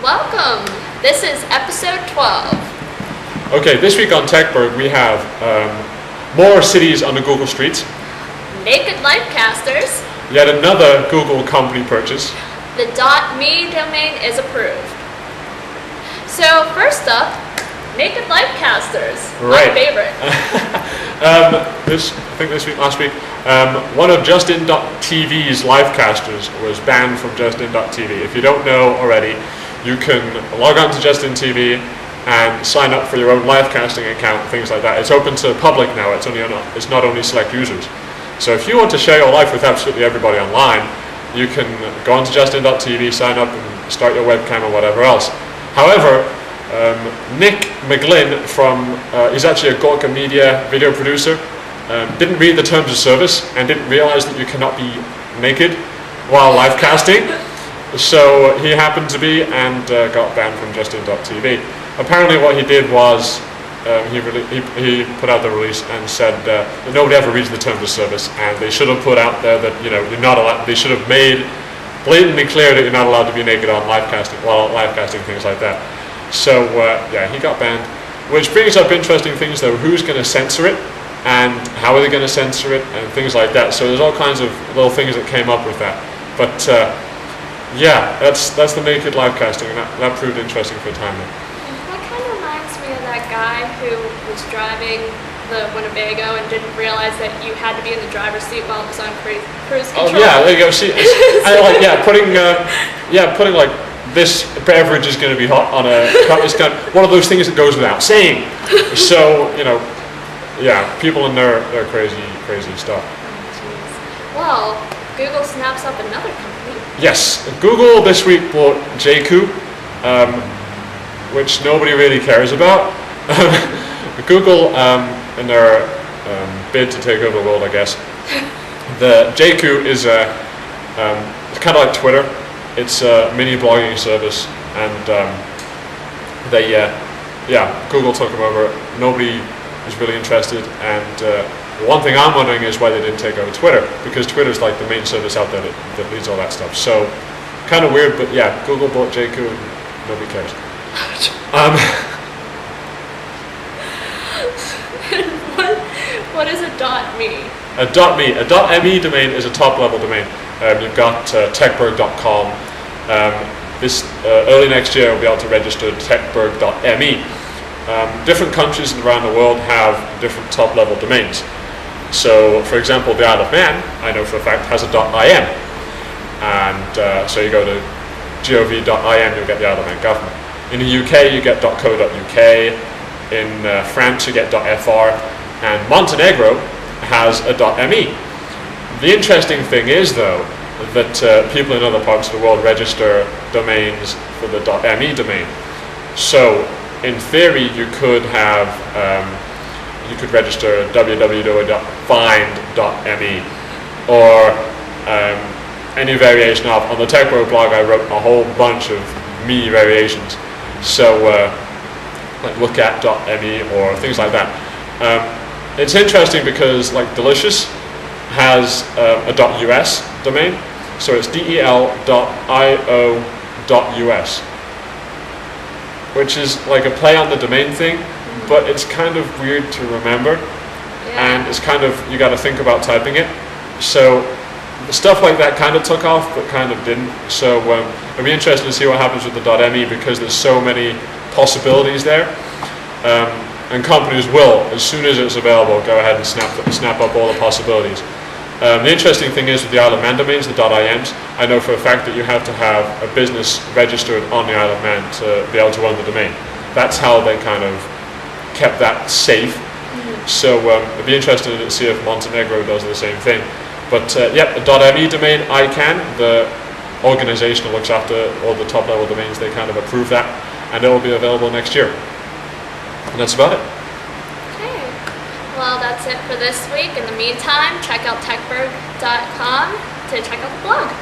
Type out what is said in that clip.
welcome. This is episode 12. Okay, this week on TechBurgh we have more cities on the Google streets. Naked Lifecasters. Yet another Google company purchase. The .me domain is approved. So first up, Naked Lifecasters, right. My favorite. Last week, one of Justin.tv's Lifecasters was banned from Justin.tv. If you don't know already, you can log on to Justin TV and sign up for your own Lifecasting account, things like that. It's open to the public now. It's not only select users. So if you want to share your life with absolutely everybody online, you can go onto Justin.tv, sign up, and start your webcam or whatever else. However, Nick McGlynn he's actually a Gorka Media video producer, didn't read the terms of service and didn't realize that you cannot be naked while live casting. So he happened to be and got banned from Justin.tv. Apparently what he did was he put out the release and said that nobody ever reads the terms of service, and they should have put out there that you're not allowed. They should have made blatantly clear that you're not allowed to be naked on live casting, things like that. So he got banned, which brings up interesting things though. Who's going to censor it, and how are they going to censor it, and things like that. So there's all kinds of little things that came up with that. But that's the naked live casting, and that proved interesting for a time. That kind of reminds me of that guy who was driving the Winnebago and didn't realize that you had to be in the driver's seat while it was on cruise control. Oh yeah, there you go. See, putting like this beverage is going to be hot on a cup is kind of one of those things that goes without saying. So people in their crazy stuff. Well, Google snaps up another company. Yes, Google this week bought Jaiku, which nobody really cares about. Google, in their bid to take over the world, I guess. The Jaiku is it's kind of like Twitter. It's a mini blogging service, and Google took them over. Nobody is really interested, and one thing I'm wondering is why they didn't take over Twitter, because Twitter's like the main service out there that leads all that stuff. So, kind of weird, but yeah, Google bought Jaiku and nobody cares. What is a .me? A .me domain is a top-level domain. You've got TechBurgh.com. Early next year, we'll be able to register TechBurgh.me. Different countries around the world have different top-level domains. So, for example, the Isle of Man, I know for a fact, has a .im. And so you go to gov.im, you'll get the Isle of Man government. In the UK, you get .co.uk. In France, you get .fr. And Montenegro has a .me. The interesting thing is, though, that people in other parts of the world register domains for the .me domain. So, in theory, you could have register www.find.me or any variation of. On the TechBurgh blog, I wrote a whole bunch of me variations. So, like look at.me or things like that. It's interesting because like Delicious has a .us domain, so it's del.io.us, which is like a play on the domain thing, but it's kind of weird to remember, and it's kind of, you got to think about typing it. So stuff like that kind of took off, but kind of didn't. So it'll be interesting to see what happens with the .me, because there's so many possibilities there. And companies will, as soon as it's available, go ahead and snap up all the possibilities. The interesting thing is with the Isle of Man domains, the .ims, I know for a fact that you have to have a business registered on the Isle of Man to be able to run the domain. That's how they kind of kept that safe. So it'd be interesting to see if Montenegro does the same thing. But the .me domain, ICANN, the organization that looks after all the top level domains, they kind of approve that, and it will be available next year. And that's about it. Okay. Well, that's it for this week. In the meantime, check out techburgh.com to check out the blog.